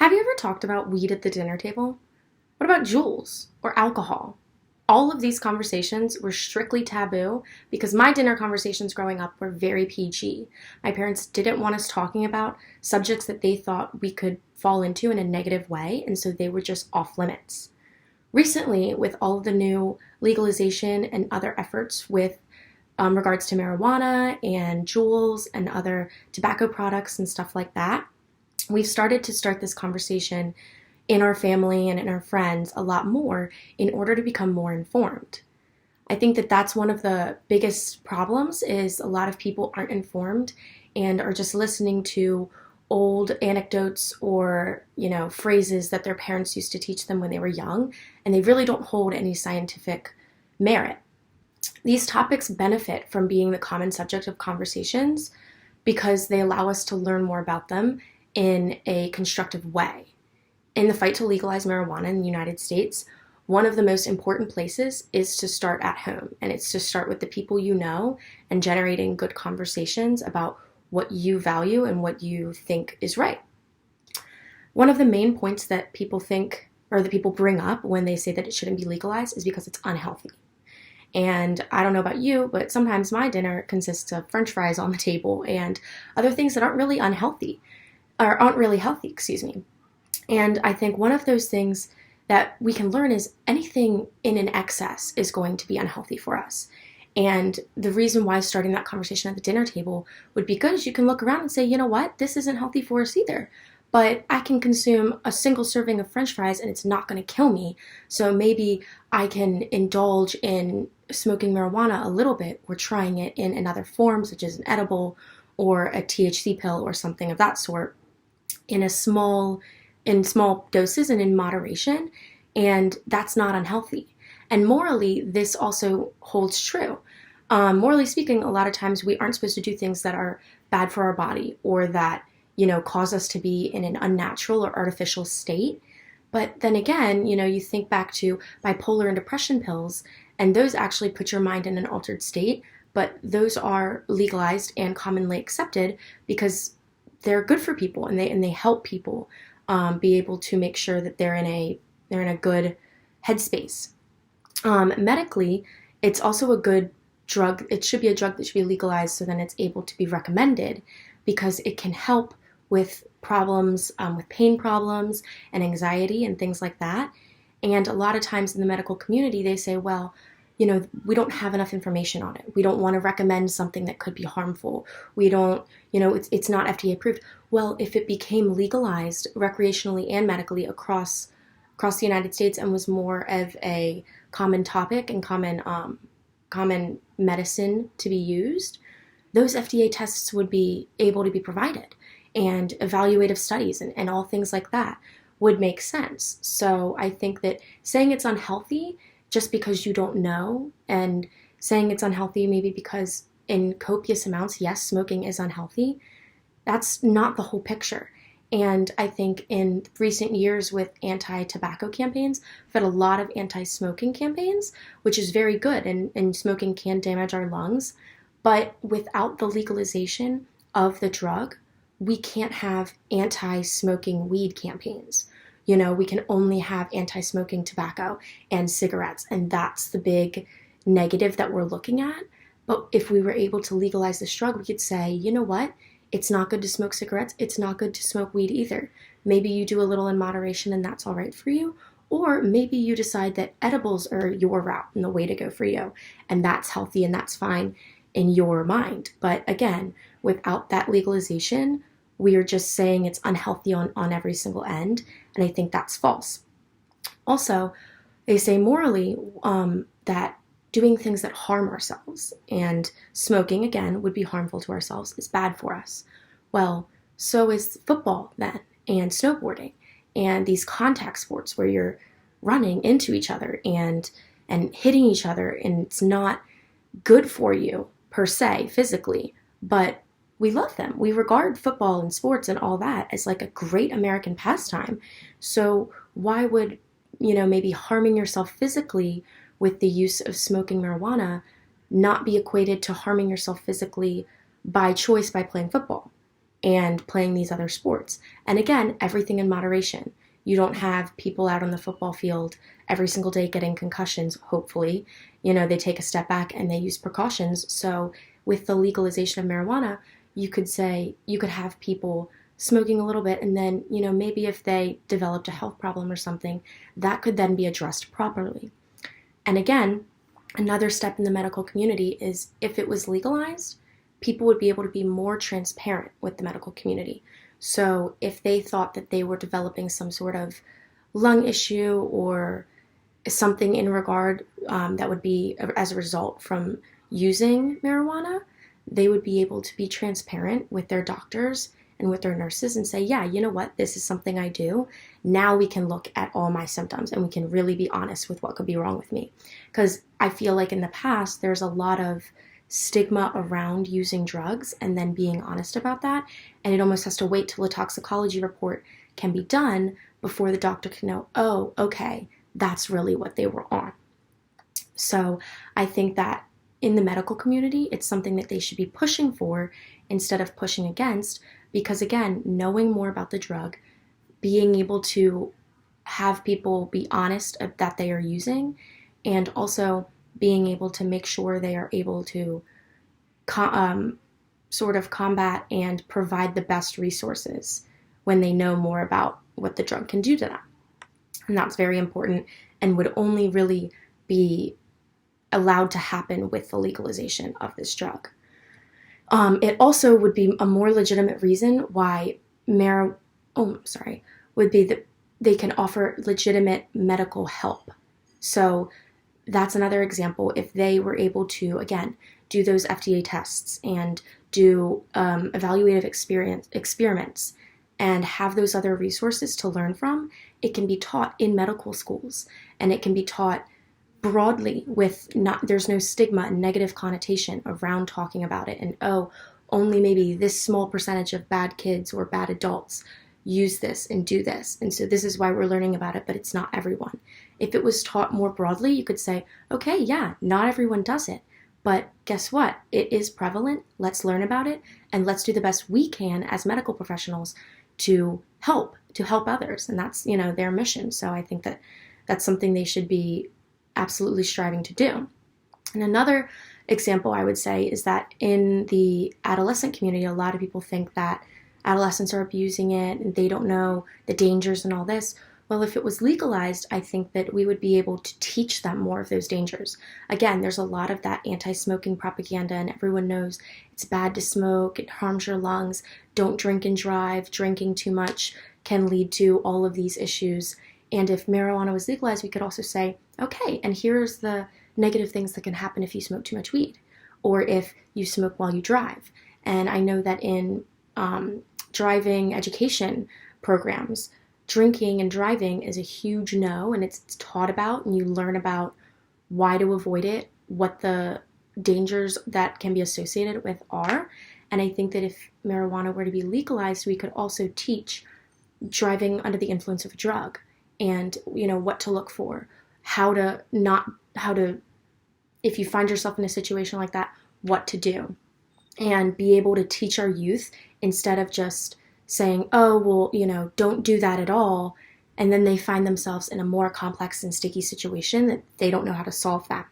Have you ever talked about weed at the dinner table? What about jewels or alcohol? All of these conversations were strictly taboo because my dinner conversations growing up were very PG. My parents didn't want us talking about subjects that they thought we could fall into in a negative way, and so they were just off limits. Recently, with all of the new legalization and other efforts with regards to marijuana and jewels and other tobacco products and stuff like that, we've started to start this conversation in our family and in our friends a lot more in order to become more informed. I think that that's one of the biggest problems is a lot of people aren't informed and are just listening to old anecdotes or, phrases that their parents used to teach them when they were young, and they really don't hold any scientific merit. These topics benefit from being the common subject of conversations because they allow us to learn more about them in a constructive way. In the fight to legalize marijuana in the United States, one of the most important places is to start at home, and it's to start with the people you know and generating good conversations about what you value and what you think is right. One of the main points that people think or that people bring up when they say that it shouldn't be legalized is because it's unhealthy. And I don't know about you, but sometimes my dinner consists of French fries on the table and other things that aren't really healthy. And I think one of those things that we can learn is anything in an excess is going to be unhealthy for us. And the reason why starting that conversation at the dinner table would be good is you can look around and say, you know what, this isn't healthy for us either. But I can consume a single serving of French fries and it's not going to kill me. So maybe I can indulge in smoking marijuana a little bit or trying it in another form, such as an edible or a THC pill or something of that sort in small doses and in moderation, and that's not unhealthy. And morally, this also holds true. Morally speaking, a lot of times we aren't supposed to do things that are bad for our body or that, cause us to be in an unnatural or artificial state. But then again, you think back to bipolar and depression pills, and those actually put your mind in an altered state, but those are legalized and commonly accepted because they're good for people and they help people be able to make sure that they're in a good headspace. Medically, it's also a good drug. It should be a drug that should be legalized so then it's able to be recommended because it can help with problems, with pain problems and anxiety and things like that. And a lot of times in the medical community, they say, well, we don't have enough information on it. We don't want to recommend something that could be harmful. We don't, it's not FDA approved. Well, if it became legalized recreationally and medically across the United States and was more of a common topic and common medicine to be used, those FDA tests would be able to be provided, and evaluative studies and all things like that would make sense. So I think that saying it's unhealthy just because you don't know, and saying it's unhealthy maybe because in copious amounts, yes, smoking is unhealthy, that's not the whole picture. And I think in recent years with anti-tobacco campaigns, we've had a lot of anti-smoking campaigns, which is very good, and smoking can damage our lungs. But without the legalization of the drug, we can't have anti-smoking weed campaigns. We can only have anti-smoking tobacco and cigarettes, and that's the big negative that we're looking at. But if we were able to legalize this drug, we could say, you know what? It's not good to smoke cigarettes. It's not good to smoke weed either. Maybe you do a little in moderation and that's all right for you. Or maybe you decide that edibles are your route and the way to go for you. And that's healthy and that's fine in your mind. But again, without that legalization, we are just saying it's unhealthy on every single end. And I think that's false. Also, they say morally that doing things that harm ourselves, and smoking, again, would be harmful to ourselves, is bad for us. Well, so is football then, and snowboarding, and these contact sports where you're running into each other and hitting each other, and it's not good for you per se physically, but we love them. We regard football and sports and all that as like a great American pastime. So why would, maybe harming yourself physically with the use of smoking marijuana not be equated to harming yourself physically by choice by playing football? and playing these other sports. And again, everything in moderation. You don't have people out on the football field every single day getting concussions, hopefully. They take a step back and they use precautions. So with the legalization of marijuana, you could have people smoking a little bit, and then, maybe if they developed a health problem or something, that could then be addressed properly. And again, another step in the medical community is if it was legalized, people would be able to be more transparent with the medical community. So if they thought that they were developing some sort of lung issue or something in regard that would be as a result from using marijuana, they would be able to be transparent with their doctors and with their nurses and say, yeah, you know what, this is something I do. Now we can look at all my symptoms and we can really be honest with what could be wrong with me. Because I feel like in the past, there's a lot of stigma around using drugs and then being honest about that. And it almost has to wait till a toxicology report can be done before the doctor can know, oh, okay, that's really what they were on. So I think that in the medical community, it's something that they should be pushing for instead of pushing against, because again, knowing more about the drug, being able to have people be honest that they are using, and also being able to make sure they are able to sort of combat and provide the best resources when they know more about what the drug can do to them. And that's very important and would only really be allowed to happen with the legalization of this drug. It also would be a more legitimate reason why would be that they can offer legitimate medical help. So that's another example. If they were able to, again, do those FDA tests and do evaluative experiments and have those other resources to learn from, it can be taught in medical schools, and it can be taught broadly there's no stigma and negative connotation around talking about it. And only maybe this small percentage of bad kids or bad adults use this and do this. And so this is why we're learning about it, but it's not everyone. If it was taught more broadly, you could say, okay, yeah, not everyone does it, but guess what? It is prevalent. Let's learn about it, and let's do the best we can as medical professionals to help others. And that's, their mission. So I think that that's something they should be absolutely striving to do. And another example I would say is that in the adolescent community, a lot of people think that adolescents are abusing it and they don't know the dangers and all this. Well, if it was legalized, I think that we would be able to teach them more of those dangers. Again, there's a lot of that anti-smoking propaganda, and everyone knows it's bad to smoke, it harms your lungs, don't drink and drive, drinking too much can lead to all of these issues. And if marijuana was legalized, we could also say, okay, and here's the negative things that can happen if you smoke too much weed, or if you smoke while you drive. And I know that in driving education programs, drinking and driving is a huge no, and it's taught about, and you learn about why to avoid it, what the dangers that can be associated with are. And I think that if marijuana were to be legalized, we could also teach driving under the influence of a drug, and what to look for, if you find yourself in a situation like that, what to do, and be able to teach our youth instead of just saying, oh, well, don't do that at all, and then they find themselves in a more complex and sticky situation that they don't know how to solve that.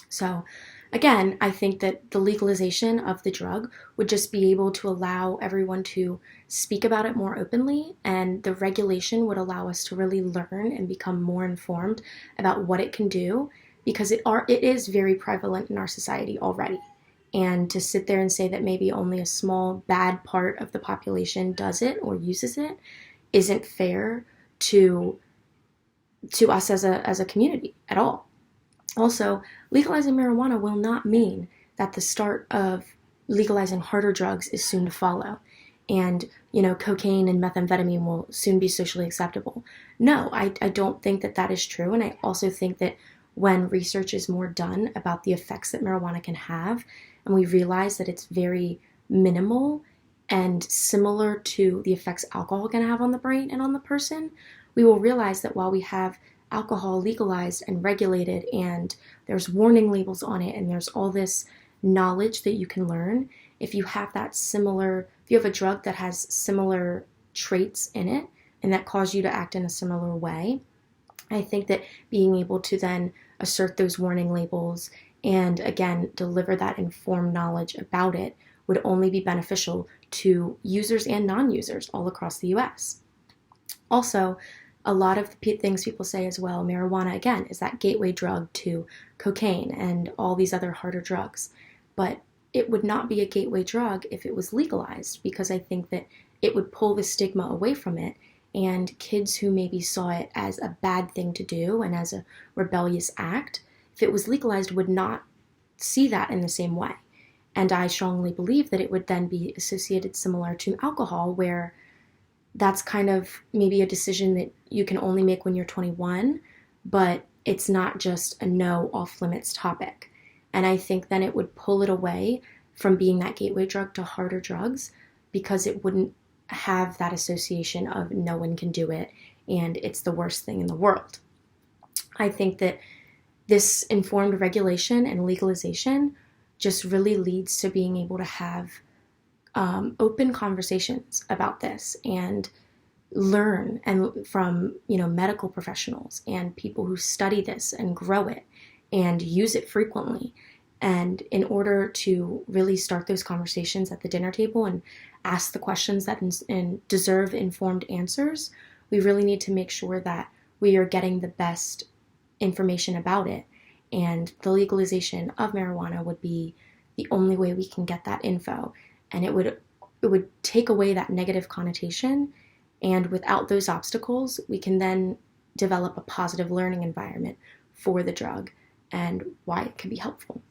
So again, I think that the legalization of the drug would just be able to allow everyone to speak about it more openly, and the regulation would allow us to really learn and become more informed about what it can do, because it is very prevalent in our society already. And to sit there and say that maybe only a small bad part of the population does it or uses it isn't fair to us as a community at all. Also, legalizing marijuana will not mean that the start of legalizing harder drugs is soon to follow, and cocaine and methamphetamine will soon be socially acceptable. No, I don't think that is true, and I also think that when research is more done about the effects that marijuana can have, and we realize that it's very minimal and similar to the effects alcohol can have on the brain and on the person, we will realize that while we have alcohol legalized and regulated, and there's warning labels on it, and there's all this knowledge that you can learn, if you if you have a drug that has similar traits in it and that cause you to act in a similar way, I think that being able to then assert those warning labels and again deliver that informed knowledge about it would only be beneficial to users and non-users all across the US. Also, a lot of the things people say as well, marijuana again is that gateway drug to cocaine and all these other harder drugs. But it would not be a gateway drug if it was legalized, because I think that it would pull the stigma away from it, and kids who maybe saw it as a bad thing to do and as a rebellious act, if it was legalized, would not see that in the same way. And I strongly believe that it would then be associated similar to alcohol, where that's kind of maybe a decision that you can only make when you're 21, but it's not just a no off limits topic. And I think then it would pull it away from being that gateway drug to harder drugs, because it wouldn't have that association of no one can do it and it's the worst thing in the world. I think that this informed regulation and legalization just really leads to being able to have open conversations about this and learn and from medical professionals and people who study this and grow it and use it frequently. And in order to really start those conversations at the dinner table and ask the questions that deserve informed answers, we really need to make sure that we are getting the best information about it. And the legalization of marijuana would be the only way we can get that info. And it would take away that negative connotation. And without those obstacles, we can then develop a positive learning environment for the drug and why it can be helpful.